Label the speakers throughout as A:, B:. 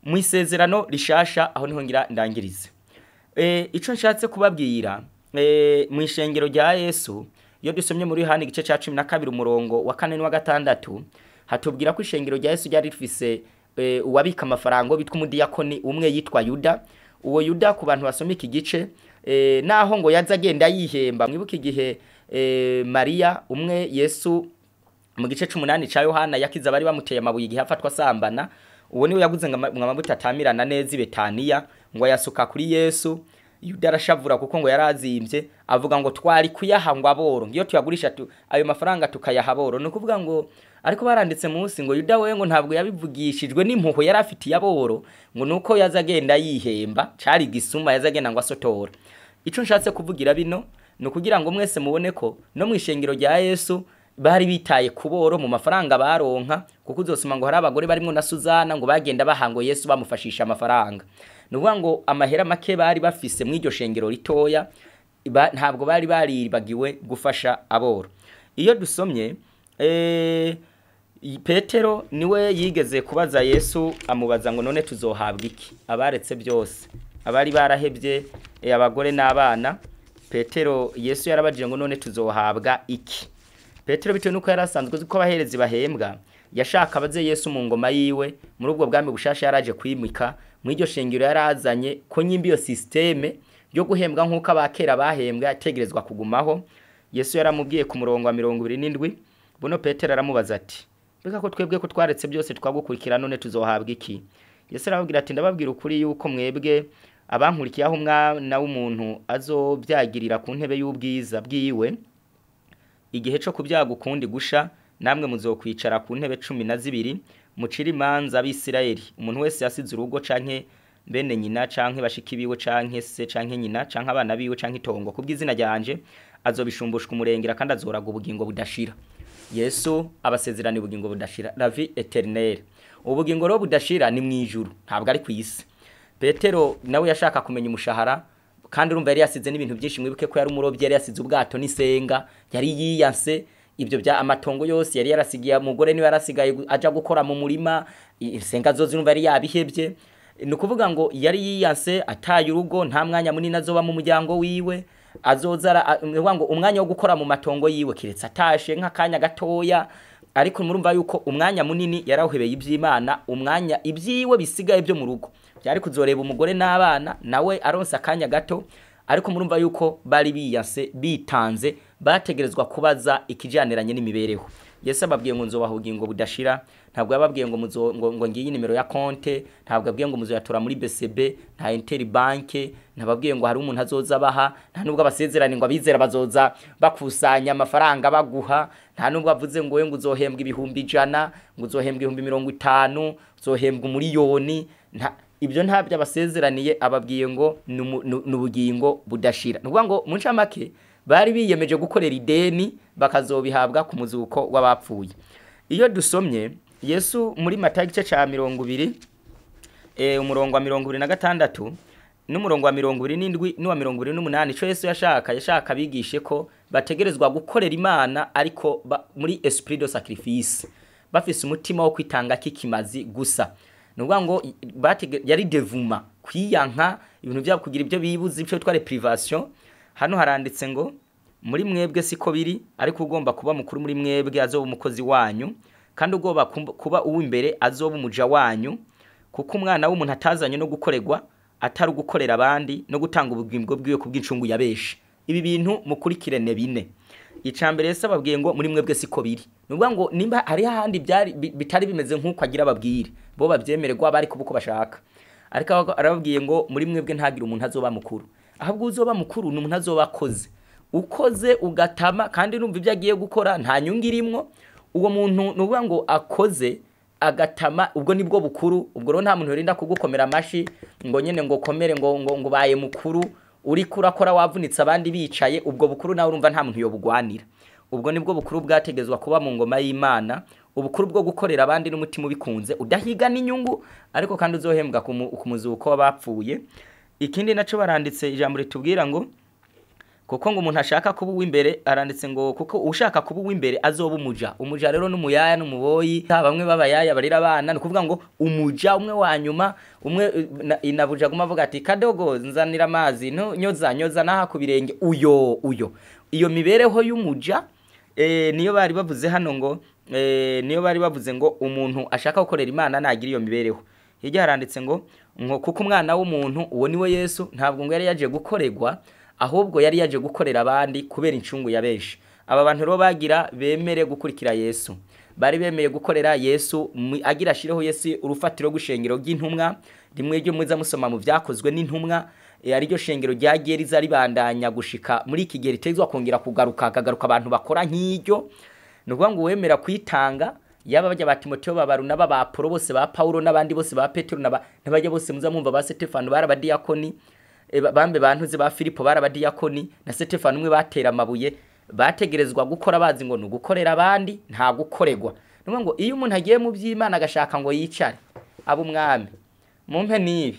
A: mu isezerano rishasha aho niho ngira ndangirize. Ico nshatse kubabwira mu ishengero rya Yesu iyo dusomye muri Yohana igice ca 12 umurongo wa 4 n'wa 6 hatubwira ko ishengero rya Yesu ryari rifise uwabika amafaranga bitwa umudiyakoni umwe yitwa Yuda. Uwo Yuda ku bantu basoma iki gice naho ngo yaza agenda yihemba, mwibuka igihe Maria umwe Yesu mu gice 8 ca Yohana yakiza bari bamuteye amabuye igihe afatwa sambana, uwo niwe yaguze ngo amavuta atamirana neza i Betaniya ngo yasuka kuri Yesu. Yuda arashavura kuko ngo yarazimvye avuga ngo twari kuyaha ngo aboro, ngiyo tuyagurisha ayo mafaranga tukayaha aboro. No kuvuga ngo ariko baranditse munsi ngo Yuda we ngo ntabwo yabivugishijwe n'impuho yari afitiye aboro, ngo nuko yaza agenda yihemba, cari gisuma yaza agenda ngo asotora. Ico nshatse kuvugira bino no kugira ngo mwese mubone ko no mwishengero rya Yesu bari bitaye kuboro mu mafaranga baronka, kuko uzosoma ngo hari abagore barimo na Suzana ngo bagenda bahango Yesu bamufashisha amafaranga. Nuvuga ngo amahera make bari bafise mw'iryo shengero ritoya ntabwo bari baribagiwe gufasha aboro. Iyo dusomye Petero niwe yigeze kubaza Yesu amubaza ngo none tuzohabwa iki abaretse byose, abari barahebye abagore n'abana. Petero Yesu yarabajije ngo none tuzohabwa iki. Petero bitewe nuko yarasanzwe uko abaherezi bahembwa yashaka abaze Yesu mu ngoma yiwe muri ubwo bwami bushasha yaraje kwimika mw'iryo shengero yarazanye ko nyimbi yo systeme yo guhembwa nkuko abakera bahembwa yategerezwa kugumaho. Yesu yaramubwiye ku murongo wa 27 buno Petero aramubaza ati beka ko twebwe ko twaretse byose twagukurikira none tuzohabwa iki. Yesu arababwira ati ndababwira ukuri yuko mwebwe abankurikiye aho umwana w'umuntu azobyagirira ku ntebe y'ubwiza bwiwe igihe cyo kubyaga ukundi gusha, namwe muzokwicara ku ntebe 12 mucira imanza ab'Isirayeli. Umuntu wese yasize urugo canke bene nyina canke bashiki biwe canke se canke nyina canke abana biwe canke itongo kubw'izina ryanje azobishumbushwa umurengera kandi azoraga ubugingo budashira. Yesu abasezerana ubugingo budashira, la vie éternelle. Ubugingo ro budashira ni mwijuru ntabwo ari kwisi. Petero nawe yashaka kumenya umushahara kandi urumva yari yasize n'ibintu byinshi, mwibuke ko yari umurobyi, yari yasize ubwato n'isenga, yari yiyanse ibyo bya amatongo yose yari yarasigiye umugore niwe yarasigaye aja gukora mu murima, isenga zo zirumva yari yabihebye. Ni kuvuga ngo yari yiyanse ataye urugo, nta mwanya munini azoba mu muryango wiwe, azozara ngo umwanya wo gukora mu matongo yiwe kiretse atashe nk'akanya gatoya. Ariko murumva yuko umwanya munini yarawuhebeye iby'Imana, umwanya ibyiwe bisigaye byo mu rugo byari kuzoreba umugore n'abana nawe aronsa akanya gato. Ariko murumva yuko bari biyanse bitanze, bategerezwa kubaza ikijaniranye n'imibereho. Yesu ababwiye ngo nzobaha ubugingo budashira, ntabwo yababwiye ngo ngo ngiye nimero ya konte, ntabwo yabwiye ngo muzoyatora muri BCB nta Interbank, ntababwiye ngo hari umuntu azoza baha, nta nubwo abasezerane ngo abizera bazoza bakusanya amafaranga baguha, nta nubwo avuze ngo we ngo uzohembwa ibihumbi 100, ngo uzohembwa 50, uzohembwa umuriyoni. Ibyo ntabyo abasezeraniye, ababwiye ngo nubugingo budashira. Nuvuga ngo mu ncamake bari biyemeje gukorera ideni bakazobihabwa ku muzuko w'abapfuye. Iyo dusomye Yesu muri Matayo igice ca 20 umurongo wa 26 n'umurongo wa 27 n'uwa 28 ico Yesu yashaka bigishe ko bategerezwa gukorera Imana ariko muri esprit de sacrifice, bafise umutima wo kwitanga kikimazi gusa. Nuvuga ngo yari devuma kwiyanka ibintu bya kugira ibyo bibuze ibyo tware privation. Hano haranditse ngo muri mwebwe siko biri, ariko ugomba kuba mukuru muri mwebwe azoba umukozi wanyu, kandi ugomba kuba uw'imbere azoba umuja wanyu, kuko umwana w'umuntu atazanye no gukoregwa atari gukorera abandi no gutanga ubugingo bwiwe kubw'incungu yabeshe. Ibi bintu mukurikirene bine. Icambere Yesu ababwiye ngo muri mwebwe siko biri. Nuvuga ngo nimba hari handi bitari bimeze nk'uko agira ababwire bo babyemererwa bari kubuko bashaka, ariko arababwiye ngo muri mwebwe ntagira umuntu azoba mukuru, ahubwo uzoba mukuru ni umuntu azoba akoze, ukoze ugatama kandi numva ibyo agiye gukora nta nyungu irimwo. Uwo muntu nuvuga ngo akoze agatama, ubwo nibwo bukuru. Ubwo ro nta muntu yorinda kugukomera amashi ngo nyene ngo komere ngo baye mukuru uri kurakora wavunitse abandi bicaye. Ubwo bukuru nawe urumva nta muntu yobugwanira. Ubwo nibwo bukuru bwategezwa kuba mu ngoma y'Imana, ubukuru bwo gukorera abandi n'umutima ubikunze udahiga n'inyungu, ariko kandi uzohembwa ku muzuko w'abapfuye. Ikindi naco baranditse ijambo ritubwira ngo kuko ngo umuntu ashaka kuba uw'imbere aranditse ngo kuko ushaka kuba uw'imbere azoba umuja rero n'umuyaya n'umuboyi bamwe b'abayaya barira abana ni kuvuga ngo umuja umwe wa nyuma umwe inabuja guma avuga ati kadogo nzanira amazi no nyoza naha ku birenge uyo iyo mibereho y'umuja niyo bari bavuze hano ngo niyo bari bavuze ngo umuntu ashaka gukorera Imana nagira iyo mibereho. Hirya haranditse ngo kuko umwana w'umuntu uwo niwe Yesu ntabwo ngo yari yaje gukorerwa ahubwo yari yaje gukorera abandi kubera incungu ya benshi. Aba bantu rero bagira bemere gukurikira Yesu bari bemeye gukorera Yesu agira ashireho Yesu urufatiro gushengero ry'intumwa rimwe ryo muza musoma mu byakozwe n'intumwa ari ryo shengero ryagiye riza ribandanya gushika muri iki gihe ritezwa kongera kugaruka abantu bakora nk'iryo. Nukuvuga ngo wemera kwitanga yaba bajya ba Timoteyo babaruna ba Apolo bose ba Paulo n'abandi bose ba Petero n'abajya bose muza mwumva ba Stefano barabadiyakoni bambe bantuze ba Filipo barabadiyakoni na Stefano umwe batera amabuye bategerezwa gukora bazi ngo nugukorera abandi nta gukoregwa. Nukuvuga ngo iyo umuntu agiye mu by'Imana agashaka ngo yicare abo umwami mumpe nibi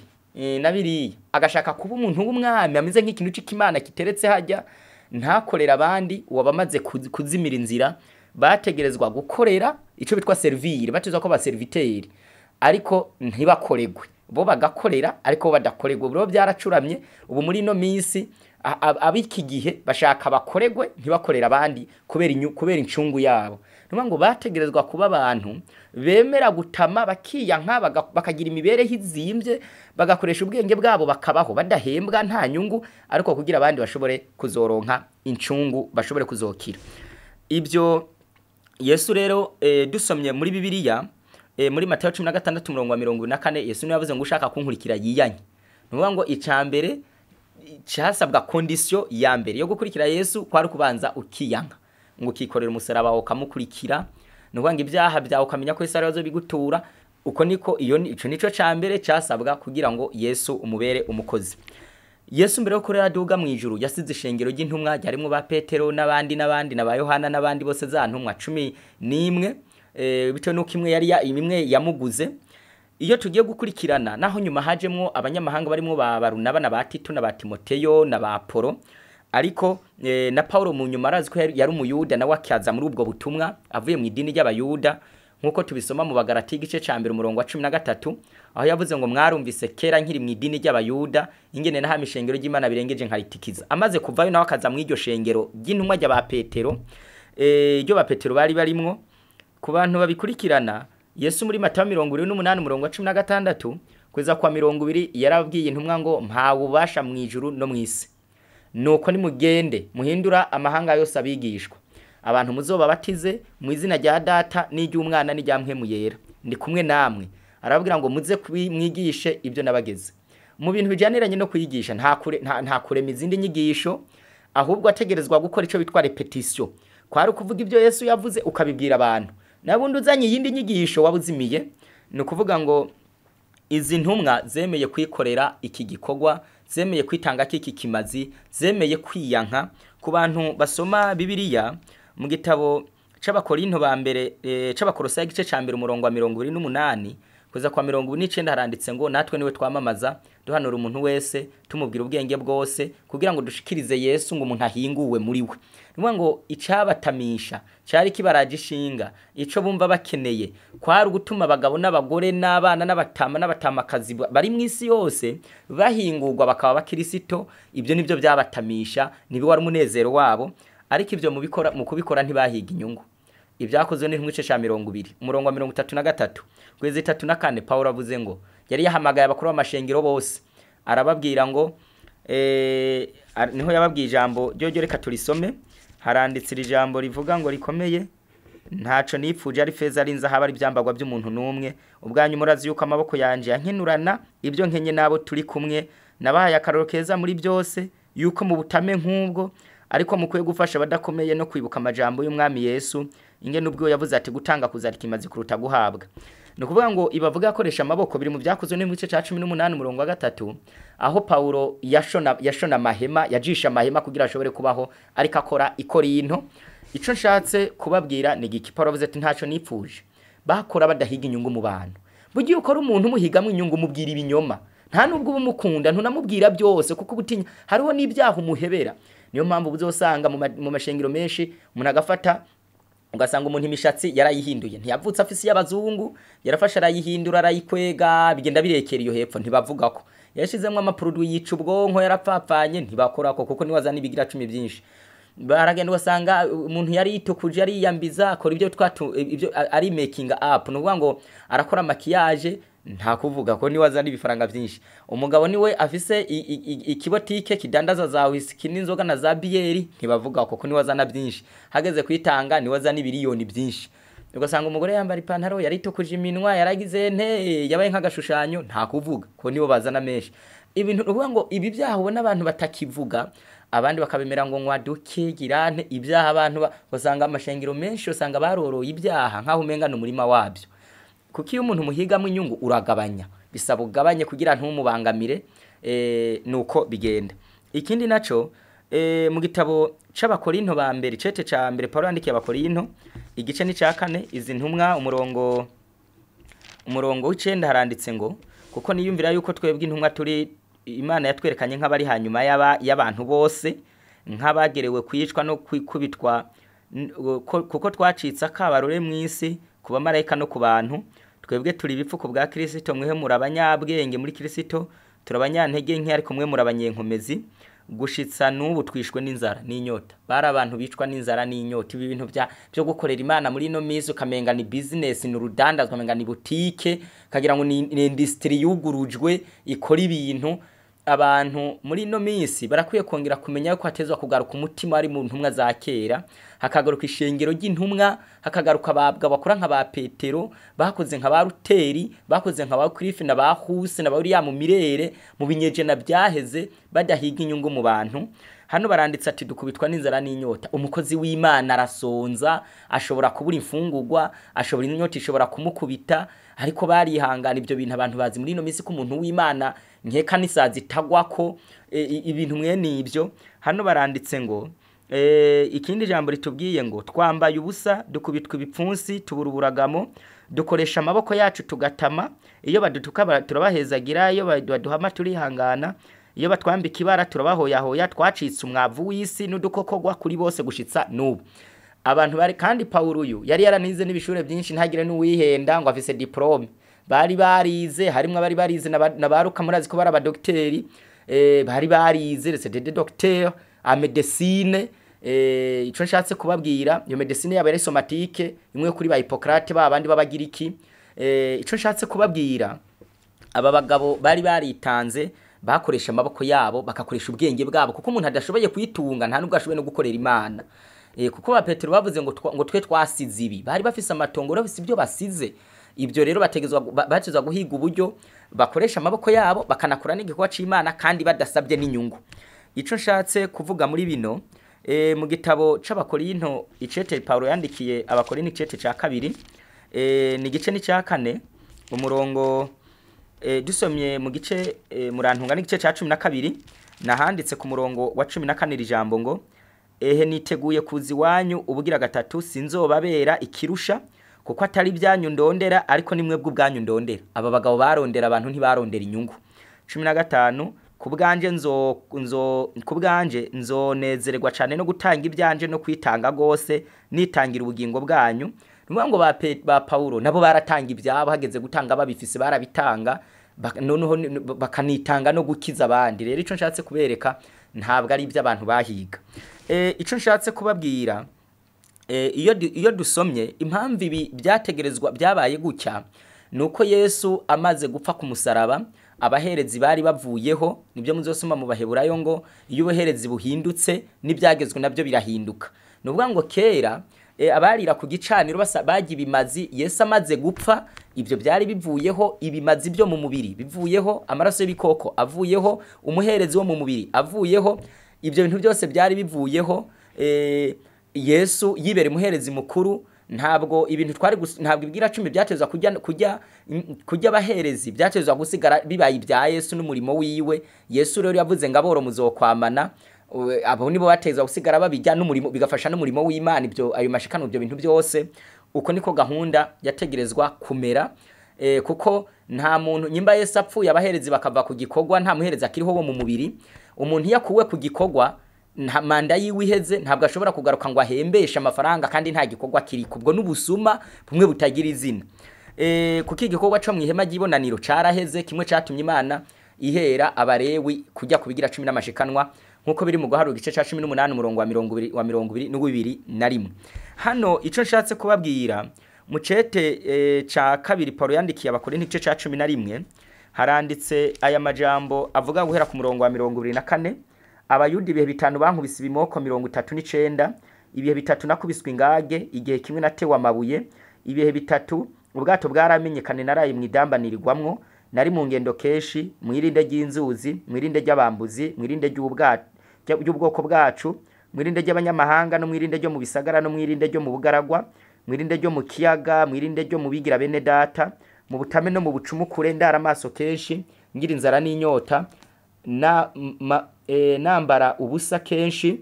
A: nabiriye agashaka kuba umuntu w'umwami ameze nk'ikintu cy'Imana kiteretse hajya ntakorera abandi wabamaze kuzimira inzira bategerezwa gukorera ico bitwa servir batezwa ko ba serviteur ariko ntibakoregwe bo bagakorera ariko badakoregwa bro byaracuramye ubu muri no minsi abiki gihe bashaka bakoregwe ntibakorera abandi kubera incungu yabo. Nukuvuga ngo bategerezwa kuba abantu bemera gutama bakiyanka bakagira imibereho izimbye bagakoresha ubwenge bwabo bakabaho badahembwa nta nyungu ariko kugira abandi bashobore kuzoronka incungu bashobore kuzokira. Ibyo Yesu rero dusomye muri Bibiliya muri Matayo 16:24 Yesu yavuze ngo ushaka kunkurikira yiyanye. Nukuvuga ngo icambere cyasabwa condition ya mbere yo gukurikira Yesu kwari kubanza ukiyanka ngo ukikorera umusaraba wawe ukamukurikira. Nukuvuga ngo ibyaha byawe ukamenya ko Yesu arazo bigutura uko niko ico nico cambere cyasabwa kugira ngo Yesu umubere umukozi. Yesu mbere yo kurera duga mu ijuru yasize ishengero ry'intumwa ryarimwe ba Petero n'abandi na ba Yohana n'abandi bose za ntumwa 11 bito nuko imwe yamuguze. Iyo tugiye gukurikirana naho nyuma hajemwo abanyamahanga barimo ba Barunaba na ba Tito na ba Timoteyo na ba Apolo ariko na Paulo mu nyuma arazi ko yari umuyuda na wakaza muri ubwo butumwa avuye mu idini ry'abayuda nkuko tubisoma mu Bagalati igice ca 1 umurongo wa 13 aho yavuze ngo mwarumvise kera nkiri mu idini ry'abayuda ingene na hamishengero ry'Imana birengeje nkaritikiza. Amaze kuvayo nawe akaza mu iryo shengero ry'intumwa rya ba Petero iryo ba Petero bari barimwo. Ku bantu babikurikirana Yesu muri Matayo 28 umurongo wa 16 kweza kwa 20 yarabwiye intumwa ngo mpawe ubasha mu ijuru no mwisi nuko ni mugende muhindura amahanga yose abigishwa abantu muzoba batize mu izina rya Data n'iry'Umwana n'irya Mpwemu Yera ndi kumwe namwe. Arababwira ngo muze mwigishe ibyo nabageze mu bintu bijaniranye no kwigisha nta kurema izindi nyigisho ahubwo ategerezwa gukora ico bitwa repetition kwari kuvuga ibyo Yesu yavuze ukabibwira abantu nabundi uzanye yindi nyigisho wabuzimiye. Ni kuvuga ngo izi ntumwa zemeye kwikorera iki gikorwa zemeye kwitanga kiki kimazi zemeye kwiyanka. Ku bantu basoma Bibiliya mu gitabo c'abakorinto ba mbere c'abakorosayi igice ca 1 umurongo wa 28 kuza kwa 29 haranditse ngo natwe niwe twamamaza duhanura umuntu wese tumubwira ubwenge bwose kugira ngo dushikirize Yesu ngo umuntu ahinguwe muri we. Nukuvuga ngo icabatamisha cyari kibaraje ishinga ico bumva bakeneye kwari gutuma abagabo n'abagore n'abana n'abatamakazi bari mu isi yose bahingurwa bakaba bakristo. Ibyo nivyo byabatamisha nibi wari umunezero wabo ariko ibyo mu kubikora ntibahiga inyungu. Ibyakozwe n'intumwa igice ca 20 umurongo wa 33 kwezi 34 Paulo avuze ngo yari yahamagaye abakuru b'amashengero bose arababwira ngo niho yababwiye ijambo ryo reka turisome. Haranditse ijambo rivuga ngo rikomeye ntaco nipfuje ari feza ari nzahabu ari byambagwa by'umuntu numwe ubwanyu murazi yuko amaboko yanje yankenurana ibyo nkenye nabo turi kumwe nabahaye akaroro keza muri byose yuko mu butame nk'ubwo ariko mukwiye gufasha badakomeye no kwibuka amajambo y'umwami Yesu ingene ubwo yavuze ati gutanga kuzarika imazi kuruta guhabwa. Nukuvuga ngo ibavuga akoresha amaboko biri mu byakozwe no mu gice ca 18 umurongo wa 3 aho Paulo yashona mahema yajisha mahema kugira ashobore kubaho ariko akora ikorinto. Ico nshatse kubabwira ni giki Paulo avuze ati ntaco nipfuje bakora badahiga inyungu mu bantu. Bugiye ukora umuntu muhigamwe inyungu mubwira ibinyoma nta nubwo ubumukunda ntunamubwira byose kuko ubutinya hariho n'ibyaha umuhebera. Niyo mpamvu uzosanga mu mashengero menshi umuntu agafata ugasanga umuntu imishatsi yarayihinduye, ntiyavutse afise y'abazungu, yarafashe arayihindura arayikwega, bigenda birekera iyo hepfo ntibavuga ko yashizemwe amaproduit yica ubwonko, yarapfapfanye ntibakorako kuko niwazana ibigira 10 byinshi. Baragenda ugasanga umuntu yari yitukuje yari yiyambiza akora ibyo ibyo ari making up, nuvuga ngo arakora maquillage, nta kuvuga ko niwazana ibifaranga byinshi. Umugabo niwe afise ikibotike kidandaza za whisky n'inzoga na za bieri, ntibavuga ko niwazana byinshi, hageze kwitanga niwazana ibiriyoni byinshi. Ugasanga umugore yambara ipantaro yari itukuje iminwa yaragize yabaye nk'agashushanyo, nta kuvuga ko nibo bazana menshi. Ibintu uvuga ngo ibi byaha ubona abantu batakivuga, abandi bakabemera ngo ngwaduke girante ibyaha. Abantu basanga amashengero menshi usanga baroroye ibyaha nkaho umenga n'umurima wabyo, kuko iyo umuntu muhigamwe inyungu uragabanya, bisaba ugabanye kugira ntumubangamire. Nuko bigenda. Ikindi naco mu gitabo c'abakorinto ba mbere cete ca mbere Paulo yandikiye abakorinto igice ni ca 4 izi ntumwa umurongo w'9 haranditse ngo kuko niyumvira yuko twebwe intumwa turi Imana yatwerekanye nk'abari hanyuma y'abantu bose, nk'abagerewe kwicwa no kwikubitwa, kuko twacitse akabarore mw'isi ku bamarayika no ku bantu. Twebwe turi ibipfuko bwa Kristo, mwehe muri abanyabwenge muri Kristo, turabanyantege nke ariko mwe muri abanyenkomezi. Gushitsa n'ubu twishwe n'inzara n'inyota. Bari abantu bicwa n'inzara n'inyota. Ibi bintu byo gukorera Imana muri no mizo kamenga ni business, ni urudandazwa, kamenga ni boutique, kagira ngo ni industry yugurujwe ikora ibintu. Abantu muri no misi barakwiye kongera kumenya ko hatezwa kugaruka umutima ari mu ntumwa za kera, hakagaruka ishengero ry'intumwa, hakagaruka ababwa bakora nka ba Petero, bakoze nka ba Ruteri, bakoze nka ba Cliff na ba Huse na ba Uriya mu mirere mu binyeje na byaheze badahiga inyungu mu bantu. Hano baranditse ati dukubitwa n'inzara n'inyota. Umukozi w'Imana arasonza, ashobora kubura imfungurwa, ashobora inyota ishobora kumukubita, ariko barihangana. Ibyo bintu abantu bazi muri no misi ko umuntu w'Imana nkeka nisazi tagwako ibintu mwene ibyo. Hano baranditse ngo ikindi jambo ritubwiye ngo twambaye ubusa, dukubitwa ibipfunsi, tubura uburagamo, dukoresha amaboko yacu tugatama, iyo badutuka turabahezagira, iyo baduhama turihangana, iyo batwambika ibara turabahoyahoya, twacitse umwavu w'isi n'udukokogwa kuri bose gushitsa n'ubu. Abantu bari kandi Paulo uyu yari yaranize n'ibishure byinshi ntagire n'uwihenda ngo afise diplome. Bari barize, harimwe bari barize na baruka murazi ko baraba docteur, bari barize c'est des docteurs a médecine. Ico nshatse kubabwira iyo medicine yaba ari somatique imwe kuri ba Hippocrate babandi babagiriki. Ico nshatse kubabwira aba bagabo bari baritanze, bakoresha amaboko yabo bakakoresha ubwenge bwabo, kuko umuntu adashoboye kwitunga nta nubwo ashoboye no gukorera Imana. Kuko ba Petero bavuze ngo twe twasize ibi, bari bafise amatongo bafise ibyo basize. Ibyo rero batezwa guhiga uburyo bakoresha amaboko yabo bakanakora n'igikorwa c'Imana kandi badasabye n'inyungu. Ico nshatse kuvuga muri bino mu gitabo c'abakorinto icete Paulo yandikiye abakorinto icete ca 2 ni gice ni ca 4 umurongo dusomye mu gice murantunga n'igice ca 12 nahanditse ku murongo wa 14 ijambo ngo niteguye kuzi wanyu ubugira gatatu, sinzobabera ikirusha kuko atari byanyu ndondera ariko nimwe bw'ubwanyu ndondera. Aba bagabo barondera abantu ntibarondera inyungu. 15 kubwanje nzonezererwa cyane no gutanga ibyanje no kwitanga gose nitangira ubugingo bwanyu. Nuvuga ngo ba Paulo nabo baratanga ibyabo, hageze gutanga babifise barabitanga, noneho bakanitanga no gukiza abandi. Rero ico nshatse kubereka ntabwo ari ibyo abantu bahiga. Ico nshatse kubabwira iyo dusomye impamvu ibi byategerezwa byabaye gucya, nuko Yesu amaze gupfa ku musaraba abaherezi bari bavuyeho. Nibyo muzosoma mu Baheburayo ngo iyo ubuherezi buhindutse n'ibyagezwe nabyo birahinduka. Nuvuga ngo kera abarira ku gicaniro bagiye ibimazi, Yesu amaze gupfa ibyo byari bivuyeho, ibimazi byo mu mubiri bivuyeho, amaraso y'ibikoko avuyeho, umuherezi wo mu mubiri avuyeho, ibyo bintu byose byari bivuyeho. Yesu yibere muherezi mukuru, ntabwo ibintu ntabwo ibwira 10 byatezwa kujya abaherezi, byatezwa gusigara bibaye ibya Yesu n'umurimo wiwe. Yesu rero yavuze ngo aboro muzokwamana, abo nibo batezwa gusigara babijya n'umurimo, bigafasha n'umurimo w'Imana. Ibyo ayo mashikano ibyo bintu byose uko niko gahunda yategerezwa kumera, kuko nta muntu nyimba Yesu apfuye abaherezi bakava ku gikorwa nta muherezi akiriho wo mu mubiri. Umuntu yakuwe ku gikorwa nta manda yiwe iheze ntabwo ashobora kugaruka ngo ahembeshe amafaranga kandi nta gikorwa kiri kubwo n'ubusuma bumwe butagira izina. Kuko igikorwa cyo mu ihema ry'ibonaniro caraheze, kimwe catumye Imana ihera abarewi kujya kubigira 10 n'amashikanwa nkuko biri mu guharura igice ca 18 umurongo wa 22 hano ico nshatse kubabwira mu cete ca kabiri Paulo yandikiye abakorinto igice ca 11 haranditse aya majambo avuga guhera ku murongo wa 24 abayudi ibihe bitanu bankubise ibimoko 39 ibihe bitatu nakubiswe ingage igihe kimwe natewe amabuye ibihe bitatu ubwato bwaramenyekane naraye mwidambanirirwamwo nari mu ngendo keshi mwirinde ry'inzuzi mwirinde ry'abambuzi mwirinde ry'ubwoko bwacu mwirinde ry'abanyamahanga no mwirinde ryo mu bisagara no mwirinde ryo mu bugaragwa mwirinde ryo mu kiyaga mwirinde ryo mu bigira bene data mu butame no mu bucumukure ndara amaso kenshi ngira inzara n'inyota nambara ubusa kenshi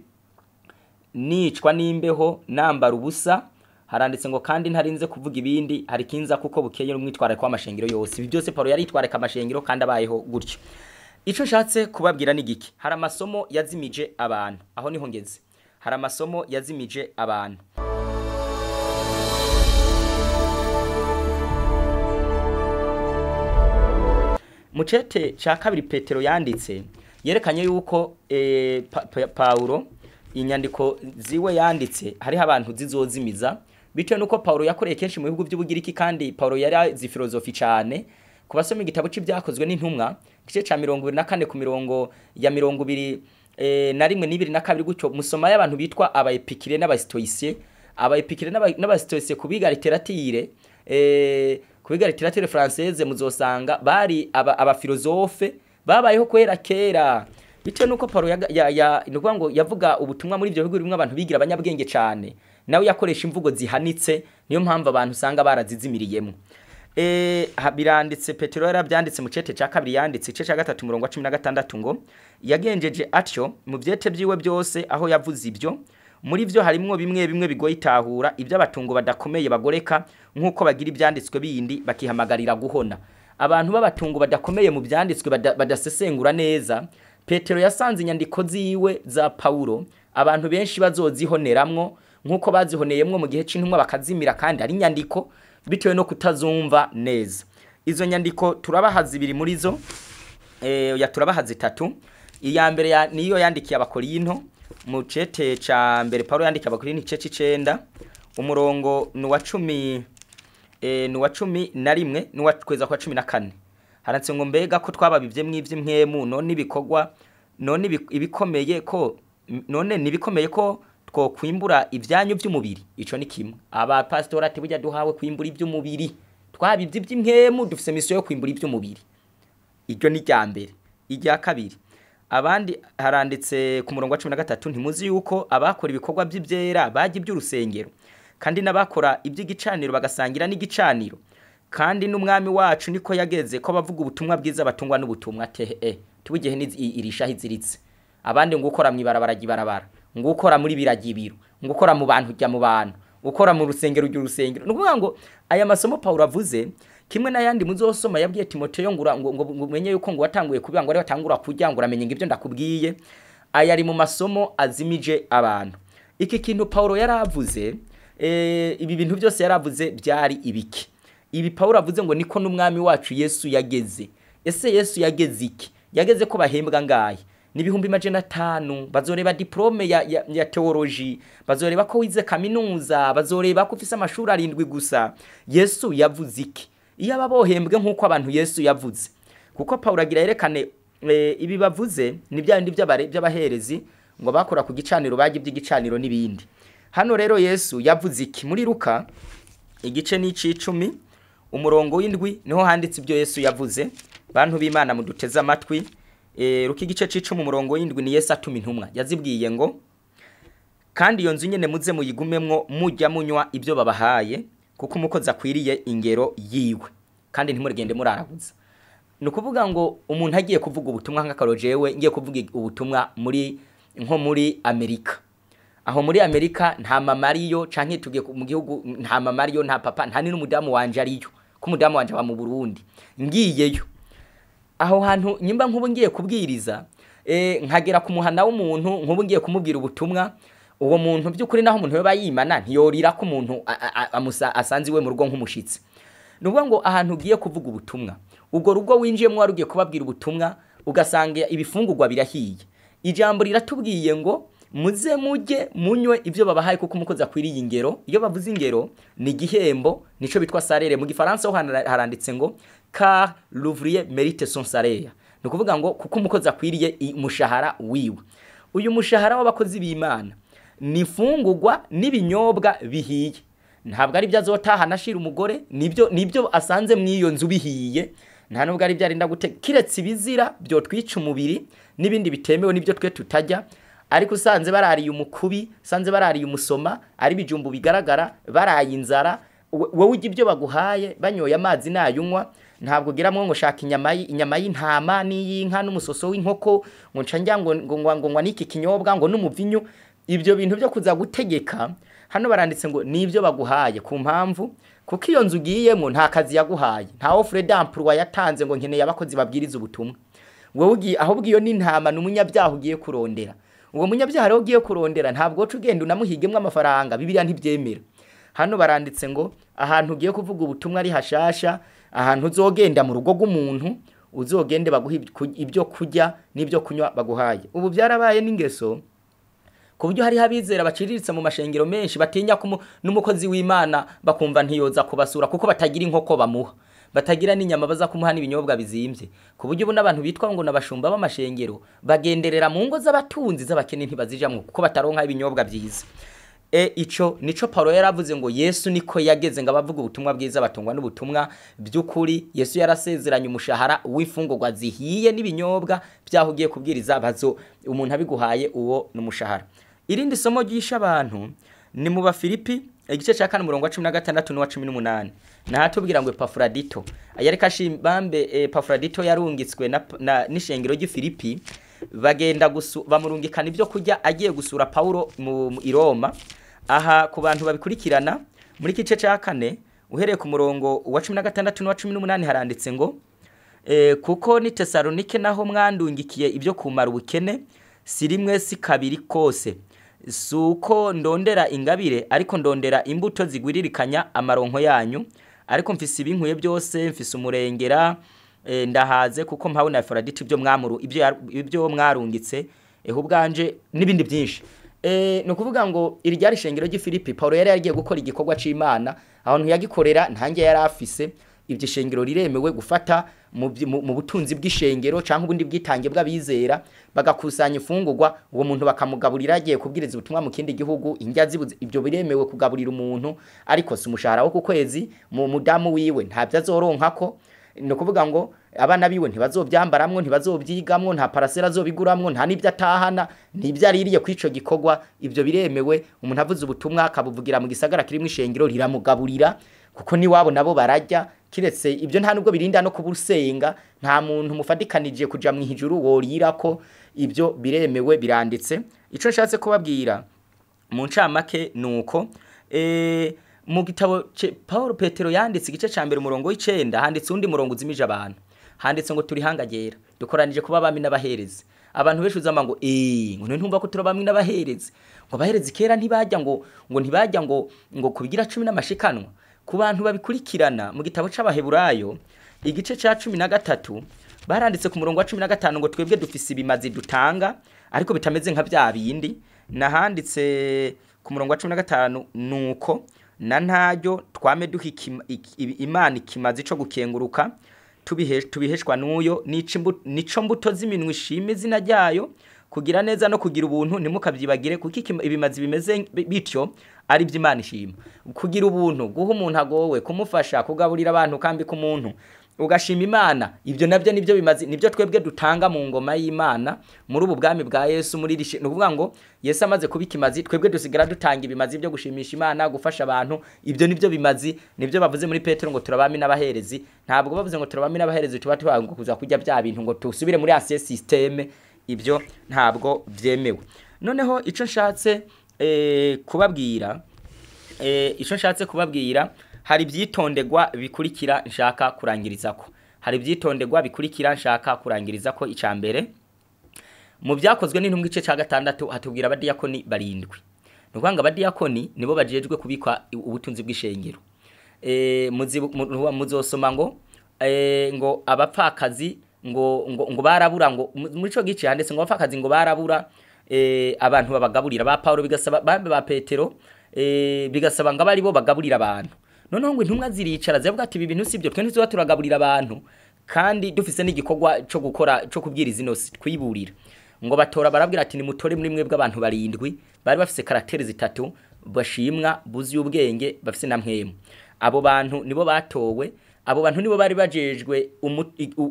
A: nicwa n'imbeho nambara ubusa. Haranditse ngo kandi ntarinze kuvuga ibindi hari kinza kuko bukeye n'umwitware kwa mashengero yose. Ibi byose Paulo yari itwareka amashengero kandi abayeho gutyo. Ico nshatse kubabwira ni giki? Hari amasomo yazimije abantu. Aho niho ngeze. Hari amasomo yazimije abantu. Mucete cha kabiri Petero yanditse yerekanye yuko Paulo inyandiko ziwe yanditse hari abantu zizozimiza bitewe nuko Paulo yakoreye kenshi mu bihugu by'ubugiriki kandi Paulo yari zi filozofi cyane kubasoma igitabo cy'ibyakozwe n'intumwa gice ca 24 ku mirongo ya 20 na rimwe n'ibiri na kabiri gutyo musoma y'abantu bitwa abaepikire n'abastoicie abaepikire n'abastoicie kubiga literature kubiga literature française muzosanga bari aba filozofe babayeho kwera kera bitewe nuko Paulo nukuvuga ngo yavuga ubutumwa muri ibyo bihugu bimwe abantu bigira abanyabwenge cyane nawe yakoresha imvugo zihanitse niyo mpamvu abantu usanga barazizimiriyemo. Biranditse Petero yarabyanditse mu cete ca kabiri yanditse ice ca 3 murongo wa 16 ngo yagenjeje atyo mu byete byiwe byose aho yavuze ibyo muri byo harimo bimwe bigoye itahura ibyo abatungo badakomeye bagoreka nkuko bagira ibyanditswe bindi bakihamagarira guhona. Abantu b'abatungo badakomeye mu byanditswe badasesengura neza Petero yasanze inyandiko ziwe za Paulo abantu benshi bazozihoneramwo nkuko bazihoneyemwo mu gihe c'intumwa bakazimira kandi ari inyandiko bitewe no kutazumva neza. Izo nyandiko turabaha zibiri muri zo turabaha zitatu. Iya mbere niyo yandikiye abakorinto mu cete ca mbere Paulo yandikiye abakorinto igice c'9 umurongo nuwa 10 na rimwe nuwa kweza kwa 14 harantse ngo mbega ko twababivye mw'ivy'imwemu none ibikorwa none ibikomeye ko none nibikomeye ko two kwimbura ivyanyu by'umubiri. Ico ni kimwe aba pastor ati burya duhawe kwimbura ivy'umubiri twabivye ivy'imwemu dufise mission yo kwimbura ivy'umubiri. Iryo ni ryambere. Irya kabiri abandi haranditse ku murongo wa 13 ntimuzi yuko abakora ibikorwa by'ibyera baje iby'urusengero kandi nabakora iby'igicaniro bagasangira n'igicaniro kandi n'umwami wacu niko yageze ko bavuga ubutumwa bwiza batungwa n'ubutumwa tubugihe irisha hiziritse abandi ngo ukora mwibarabara gibarabara ngo ukora muri biragibiro ngo ukora mu bantu jya mu bantu ukora mu rusengero ry'urusengero. Nukuvuga ngo aya masomo Paulo avuze kimwe n'ayandi muzosoma yabwiye Timoteyo ngo menye yuko ngo watanguye kubiba ngo ari watangura kujya ngo uramenye ngivyo ndakubwiye aya ari mu masomo azimije abantu. Iki kintu Paulo yaravuze ibi bintu byose yaravuze byari ibiki? Ibi Paulo avuze ngo niko n'umwami wacu Yesu yageze. Ese Yesu yageze iki? Yageze ko bahembwa ngaye n'ibihumbi 500 bazoreba diplome ya theology bazoreba ko wize kaminuza bazoreba ko ufise amashuri 7 gusa. Yesu yavuze iki? Iyo ababohembwe nkuko abantu Yesu yavuze kuko Paulo agira yerekane ibi bavuze ni byandi by'abaherezi ngo bakora ku gicaniro baje iby'igicaniro n'ibindi. Hano rero Yesu yavuze iki? Muri Luka igice ni 10 umurongo w'indwi niho handitse ibyo Yesu yavuze. Bantu b'Imana muduteze amatwi Luka igice c'10 umurongo w'indwi ni Yesu atuma intumwa yazibwiye ngo kandi iyo nzu nyene muze muyigumemwo mujya munywa ibyo babahaye kuko umukozi akwiriye ingero yiwe kandi ntimurigende murarabuza. Nukuvuga ngo umuntu agiye kuvuga ubutumwa nk'akarojewe ngiye kuvuga ubutumwa muri Amerika. Aho muri Amerika nta mamariyo canke tugiye mu gihugu nta mamariyo nta papa nta n'umudamu wanje ariyo ko umudamu wanje aba mu Burundi ngiyeyo aho hantu nyimba nk'ubu ngiye kubwiriza nkagera ku muhana w'umuntu nk'ubu ngiye kumubwira ubutumwa uwo muntu by'ukuri naho umuntu yoba yimana ntiyorira ko umuntu asanze iwe mu rugo nk'umushitsi nuvuga ngo ahantu ugiye kuvuga ubutumwa ubwo rugo winjiyemo warugiye kubabwira ubutumwa ugasanga ibifungurwa birahiye ijambo riratubwiye ngo muze mujye munywe ibyo babahaye kuko umukozi akwiriye ingero iyo bavuze ingero ni igihembo nico bitwa salaire mu gifaransa ho haranditse ngo car l'ouvrier mérite son salaire no kuvuga ngo kuko umukozi akwiriye umushahara wiwe uyu mushahara w'abakozi b'Imana ni fungurwa n'ibinyobwa bihiye ntabwo ari byazotaha nashira umugore nibyo asanze mwiyo nzu bihiye nta nubwo ari byarinda gute kiretse ibizira byo twica umubiri nibindi bitemewe nibyo twe tutajya ariko usanze barariye umukubi sanze barariye umusoma ari bijumbu bigaragara baraye inzara wowe ujye ibyo baguhaye banyoye amazi nayunywa ntabwo giramwe ngo shaka inyama y'intama n'iyinka n'umusoso w'inkoko ngo nca ngo niki kinyobwa ngo n'umuvinyu ibyo bintu byo kuza gutegeka hano baranditse ngo nibyo baguhaye ku mpamvu kuko iyo nzu ugiyemo nta kazi yaguhaye nta offre d'emploi yatanze ngo nkeneye abakozi babwiriza ubutumwa wowe ugiye ahubwo iyo n'intama n'umunyabyaha ugiye kurondera uwo munyabyaha rero ugiye kurondera ntabwo cyo ugenda unamuhigemwe amafaranga Bibiliya ntibyemera hano baranditse ngo ahantu ugiye kuvuga ubutumwa ari hashasha ahantu uzogenda mu rugo rw'umuntu uzogende baguha ibyo kurya n'ibyo kunywa baguhaye ubu byarabaye n'ingeso ku buryo hari habizera baciriritse mu mashengero menshi batinya n'umukozi w'Imana bakumva ntiyoza kubasura kuko batagira inkoko bamuha batagira n'inyama baza kumuha n'ibinyobwa bizimbye ku buryo ubu n'abantu bitwa ngo nabashumba b'amashengero bagenderera mu ngo z'abatunzi z'abakene ntibazijamwe kuko bataronka ibinyobwa byiza ico nico Paulo yaravuze ngo Yesu niko yageze ngo abavuga ubutumwa bwiza batungwa n'ubutumwa by'ukuri Yesu yarasezeranye umushahara w'ifungurwa zihiye n'ibinyobwa byahugiye kubwiriza bazo umuntu abiguhaye uwo n'umushahara irindi somo ryisha abantu ni mu Bafilipi igice cya 4 umurongo wa 16 n'uwa 18 nahatubwira ngo Epafrodito ayareka shimbambe Epafrodito yarungitswe n'ishengero ry'Ifilipi bagenda bamurungikana ibyo kujya agiye gusura Paulo mu Roma aha ku bantu babikurikirana muri kice cya 4 uhereye ku murongo wa 16 n'uwa 18 haranditse ngo kuko ni Tesalonike naho mwandungikiye ibyo kumara ubukene si rimwe si kabiri kose suko ndondera ingabire ariko ndondera imbuto zigwiririkanya amaronko yanyu ariko mfise ibinkuye byose mfise umurengera ndahaze kuko mpawe na Epafrodito ibyo mwarungitse ubwanje nibindi byinshi no kuvuga ngo iri ryari shengero ry'Ifilipi Paulo yari yagiye gukora igikorwa c'Imana ahantu yagikorera ntange yari afise ibyo shengero riremewe gufata mu butunzi bw'ishengero cyangwa ubundi bwitange bw'abizera bagakusanya ifungurwa uwo muntu bakamugaburira agiye kubwiriza ubutumwa mu kindi gihugu indya zibuze ibyo biremewe kugaburira umuntu ariko si umushahara wo ku kwezi mu mudamu wiwe ntabyo azoronkako no kuvuga ngo abana biwe ntibazobyambaramwo ntibazobyigamwo nta parasera zobiguramwo nta nibyo atahana nibyo aririye kwico gikorwa ibyo biremewe umuntu avuze ubutumwa akabuvugira mu gisagara kirimo ishengero riramugaburira kuko ni wabo nabo barajya kiretse ibyo nta nubwo birinda no kubusenga nta muntu mufadikanije kuja mu hijuru worira ko ibyo biremewe biranditse ico nshatse kubabwira mu ncamake nuko mu gitabo Paulo Petero yanditse igice ca mbere umurongo w'icenda handitse undi murongo uzimije abantu handitse ngo turi hangagera dukoranije kuba abami n'abaherezi abantu benshi uzama ngo ngo ntumva ko turabamwe n'abaherezi ngo abaherezi kera ntibajya ngo ntibajya ngo kubigira 10 n'amashikanwa ku bantu babikurikirana mu gitabo c'Abaheburayo igice ca 13 baranditse ku murongo wa 15 ngo twebwe dufise ibimazi dutanga ariko bitameze nka bya bindi nahanditse ku murongo wa 15 nuko na ntajyo twame duha Imana ikimazi cyo gukenguruka tubiheshwa n'uyo nico mbuto z'iminwe ishime izina ryayo kugira neza no kugira ubuntu ntimukabyibagire kuko ibimazi bimeze bityo ari by'Imana ishima kugira ubuntu guha umuntu agowe kumufasha kugaburira abantu kambi ku muntu ugashima Imana ibyo nabyo nibyo bimazi nibyo twebwe dutanga mu ngoma y'Imana muri ubu bwami bwa Yesu muri rishe no kuvuga ngo Yesu amaze kubikimazi twebwe dusigara dutanga ibimazi byo gushimisha Imana gufasha abantu ibyo nibyo bimazi nibyo bavuze muri Petero ngo turabami n'abaherezi ntabwo bavuze ngo turabami n'abaherezi tuba tubango kuza kujya bya bintu ngo tusubire muri ancien systeme ibyo ntabwo byemewe noneho ico nshatse kubabwira hari ivyitondegwa bikurikira nshaka kurangirizako. Hari ivyitondegwa bikurikira nshaka kurangirizako. Icambere mu byakozwe n'intumwa igice ca 6 hatubwira abadiyakoni barindwi. Nukanga abadiyakoni nibo bajejwe kubikwa ubutunzi bw'ishengero. Muzosoma ngo abapfakazi ngo barabura ngo muri ico gice handetse ngo abapfakazi ngo barabura abantu babagaburira ba Paulo bigasaba ba Petero bigasaba ngo abari bo bagaburira abantu. Noneho ngo intumwa ziricara zivuga ati ibi bintu sibyo twe ntizoba turagaburira abantu kandi dufise n'igikorwa cyo gukora cyo kubwiriza inosi twiburira. Ngo batora barabwira ati ni mutore muri mwe bw'abantu barindwi bari bafise karakteri zitatu bashimwa buzi ubwenge bafise na mpwemu. Abo bantu nibo batowe, abo bantu nibo bari bajejwe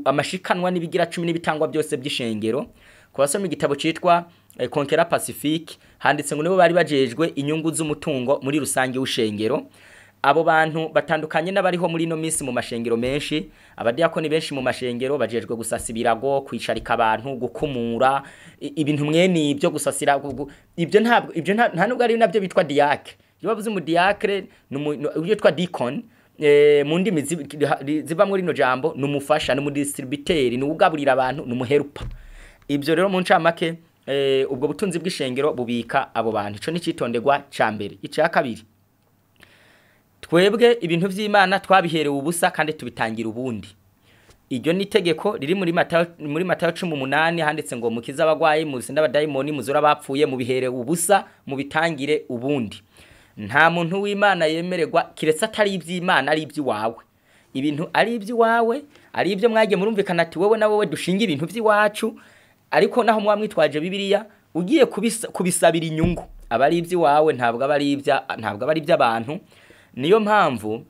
A: amashikanwa n'ibigira 10 n'ibitangwa byose by'ishengero. Kubasoma igitabo citwa Conquera Pacifique handitse ngo nibo bari bajejwe inyungu z'umutungo muri rusange w'ishengero. Abo bantu batandukanye n'abariho muri no minsi mu mashengero menshi. Abadiyakoni benshi mu mashengero bajejwe gusasibirago, kwicarika abantu, gukumura ibintu mwene ibyo gusasira ibyo nta nubwo ari nabyo bitwa diacre. Iyo bavuze mu diacre n'ubyo twa deacon mu ndimi ziva muri no jambo numufasha n'umudistributeri n'ugaburira abantu n'umuherupa. Ibyo rero mu ncamake ubwo butunzi bw'ishengero bubika abo bantu. Ico ni citondegwa cambere. Ica kabiri twebwe ibintu vy'Imana twabiherewe ubusa kandi tubitangira ubundi. Iryo ni tegeko riri muri Matayo 18 handitse ngo mukiza abagwaye muzinda abadayimoni muzura bapfuye mu biherewe ubusa mu bitangire ubundi. Nta muntu w'Imana yemererwa kiretse atari ivy'Imana ari ivy'iwawe. Ibintu ari ivy'iwawe ari ivyo mwagiye murumvikana ati wewe na wowe dushinga ibintu vy'iwacu ariko naho mwamwitwaje Bibiliya ugiye kubisabira inyungu abari ivy'iwawe ntabwo abari ivy'abantu. Niyo mpamvu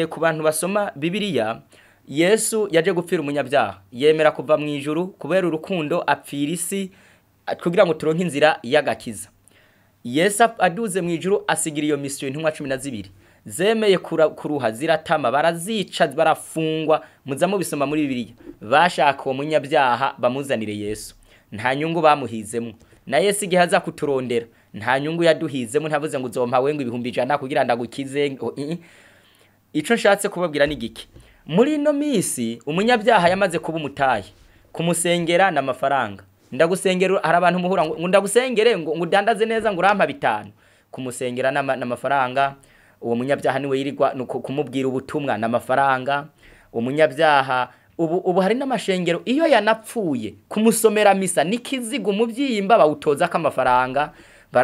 A: ku bantu basoma Bibiliya Yesu yaje gupfira umunyabyaha yemera kuva mu ijuru kubera urukundo apfira isi kugira ngo turonke inzira y'agakiza. Yesu aduze mu ijuru asigira iyo mission intumwa 12 zemeye kuruha ziratama barazica barafungwa. Muzamo bisoma muri Bibiliya bashaka uwo munyabyaha bamuzanire Yesu nta nyungu bamuhizemo. Na Yesu igihe aza kuturondera nta nyungu yaduhizemo ntavuze ngo uzompa wengo 100 kugira ndagukize. Ico nshatse kubabwira ni giki muri no misi umunyabyaha yamaze kuba umutaye kumusengera na mafaranga. Ndagusengera hari abantu muhura ngo ndagusengere ngo udandaze neza ngo urampa 5 kumusengera na mafaranga. Uwo munyabyaha niwe yirirwa nuko kumubwira ubutumwa na mafaranga. Umunyabyaha ubu hari n'amashengero iyo yanapfuye kumusomera misa nikiziga umubyimba bawutoza k'amafaranga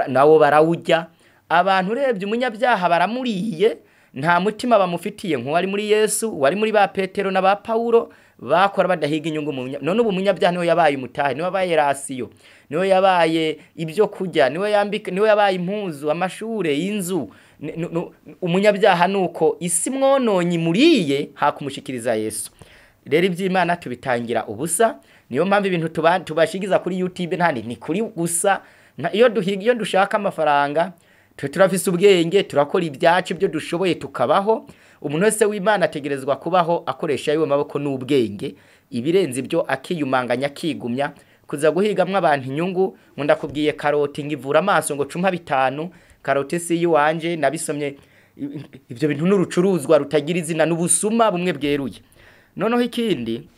A: nawo barawujya. Abantu urebye umunyabyaha baramuriye nta mutima bamufitiye nk'uwari muri Yesu wari muri ba Petero na ba Paulo bakora badahiga inyungu none ubu umunyabyaha niwe yabaye umutahe niwe yabaye rasiyo niwe yabaye ibyo kujya niwe yabaye impuzu amashure inzu. Umunyabyaha nuko isi mwononyi muriye hakumushikiriza Yesu. Rero ivy'Imana tubitangira ubusa. Niyo mpamvu ibintu tubashigiza kuri YouTube ntandi ni kuri gusa. Iyo dushaka amafaranga turafise ubwenge turakora ibyacu byo dushoboye tukabaho. Umuntu wese w'Imana ategerezwa kubaho akoresha yiwe maboko n'ubwenge. Ibirenze ibyo akiyumanganya kigumya kuza guhigamwa abantu inyungu. Ngo ndakubwiye karoti ngivura amaso ngo cumpa 5 karoti si yiwanje nabisomye. Ivyo bintu n'urucuruzwa rutagira izina n'ubusuma bumwe bweruye. Noneho ikindi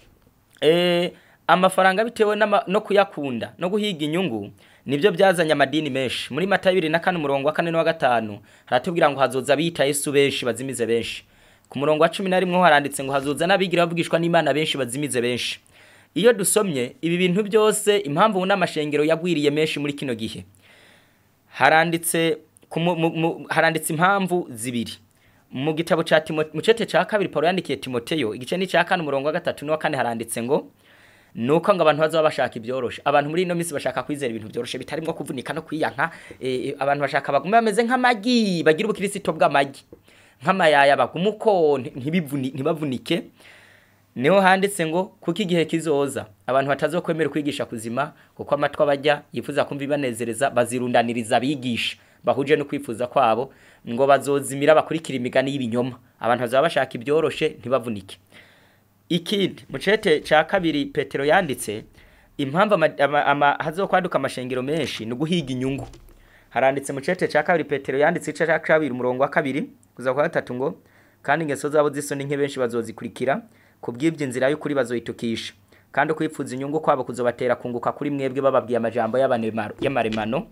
A: amafaranga bitewe no kuyakunda no guhiga inyungu nibyo byazanye amadini menshi. Muri Matayo 24:4-5 haratubwira ngo hazoza bita Yesu benshi bazimize benshi. Ku murongo wa 11 haranditse ngo hazoza nabigira bavugishwa n'Imana benshi bazimize benshi. Iyo dusomye ibi bintu byose impamvu n'amashengero yagwiriye menshi muri kino gihe haranditse impamvu zibiri. Mu gitabo ca mu cete ca 2 Paulo yandikiye Timoteyo igice ni ca 4 umurongo wa 3 n'wa 4 haranditse ngo nuko ngo abantu bazaba bashaka ibyoroshe. Abantu muri ino minsi bashaka kwizera ibintu byoroshe bitarimwo kuvunika no kwiyanka. Abantu bashaka bagume bameze nk'amagi bagira ubukristo bw'amagi nk'amayaya bagumuko ntibavunike. Niho handitse ngo kuko igihe kizoza abantu batazokwemera kwigisha kuzima kuko amatwa bajya yifuza kumva ibanezereza bazirundaniriza bigisha bahuje no kwifuza kwabo ngo bazozimira bakurikira imigani y'ibinyoma. Abantu bazaba bashaka ibyoroshe ntibavunike. Ikindi mu cete ca 2 Petero yanditse impamvu hazokwaduka amashengero menshi no guhiga inyungu. Haranditse mu cete ca 2 Petero yanditse ica ca 2 umurongo wa 2 kuza kwa 3 ngo kandi ingeso zabo z'isoni nke benshi bazozikurikira, kubw'ibyo inzira y'ukuri bazoyitukisha, kandi ukwipfuza inyungu kwabo kuzobatera kunguka kuri mwebwe bababwiye amajambo y'amaremano.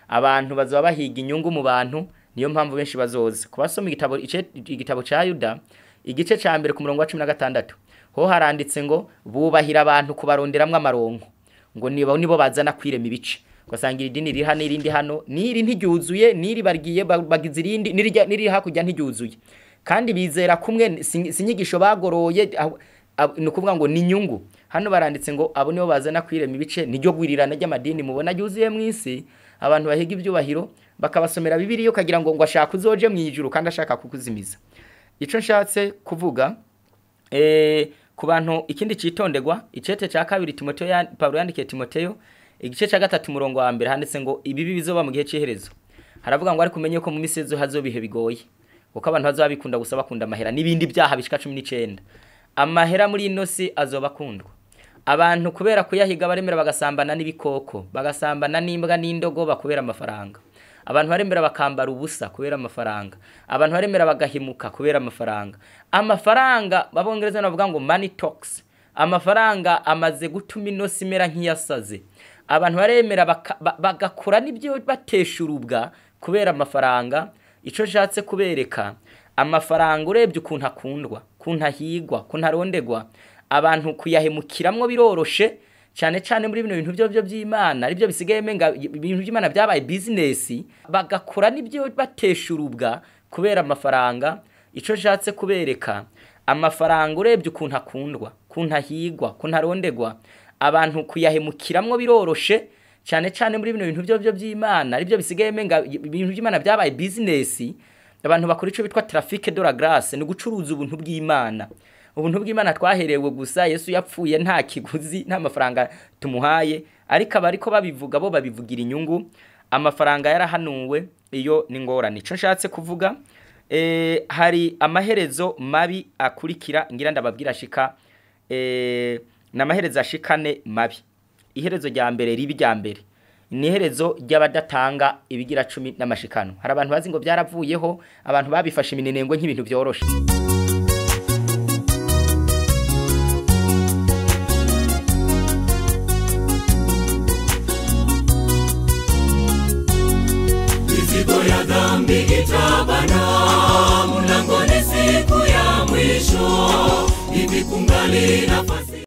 A: Abantu bazoba bahiga inyungu mu bantu, niyo mpamvu benshi bazoza. Kubasoma igitabo ca Yuda igice ca mbere ku murongo wa 16 ho haranditse ngo bubahira abantu kubaronderamwe amaronko, ngo nibo bazana kwirema ibice, ugasangira idini riri hano irindi hano, niri ntiryuzuye, niri bargiye bagize irindi, niri hakurya ntiryuzuye, kandi bizera kumwe sinyigisho bagoroye, ni ukuvuga ngo ni inyungu. Hano baranditse ngo abo nibo bazana kwirema ibice, niryo gwirirana ry'amadini mubona ryuzuye mu isi. Abantu bahiga ibyubahiro bakabasomera Bibiliya ukagira ngo ashaka uzoje mu ijuru kandi ashaka kukuzimiza. Ico nshatse kuvuga ku bantu ikindi citondegwa, icete ca kabiri Timoteyo, Paulo yandikiye Timoteyo igice ca 3 murongo wa mbere handitse ngo ibibi bizoba mu gihe c'iherezo. Haravuga ngo ari kumenye ko mu misezo hazobihe bigoye, kuko abantu bazabikunda gusa bakunda amahera n'ibindi byaha bishika 19. Amahera muri inosi azoba kundwa. Abantu kubera kuyahiga baremera bagasambana n'ibikoko, bagasambana n'imbwa n'indogo bakubera amafaranga. Abantu baremera bakambara ubusa kubera amafaranga. Abantu baremera bagahimuka kubera amafaranga. Amafaranga babongereza navuga ngo money talks. Amafaranga amaze gutuma inosi imera nk'iyasaze. Abantu baremera bagakura n'ibyo bateshurubwa kubera amafaranga. Ico nshatse kubereka, amafaranga urebye ukuntu akundwa, kuntu ahigwa, kuntu arondegwa, abantu kuyahemukiramwo biroroshe cyane cyane muri bino bintu byo by'Imana, aribyo bisigaye menga ibintu by'Imana byabaye business, bagakura n'ibyo bateshurubwa kubera amafaranga. Ico nshatse kubereka, amafaranga urebye ukuntu akundwa, kuntu ahigwa, kuntu arondegwa, abantu kuyahemukiramwo biroroshe cyane cyane muri bino bintu byo by'Imana, aribyo bisigaye menga ibintu by'Imana byabaye business. Abantu bakora ico bitwa trafic de la grâce, ni gucuruza ubuntu bw'Imana. Ubuntu bw'Imana twaherewe gusa, Yesu yapfuye nta kiguzi, nta mafaranga tumuhaye, ariko abariko babivuga bo babivugira inyungu. Amafaranga yarahanuwe, iyo ni ngorane. Ico nshatse kuvuga, hari amaherezo mabi akurikira, ngira ndababwira ashika n'amaherezo ashikane mabi. Iherezo rya mbere ribi rya mbere ni iherezo ry'abadatanga ibigira 10 n'amashikano. Hari abantu bazi ngo byaravuyeho, abantu babifashe iminenengwe nk'ibintu byoroshe.
B: Mizigo ya dhambi itabana, mlangoni siku ya mwisho, hivi kungali nafasi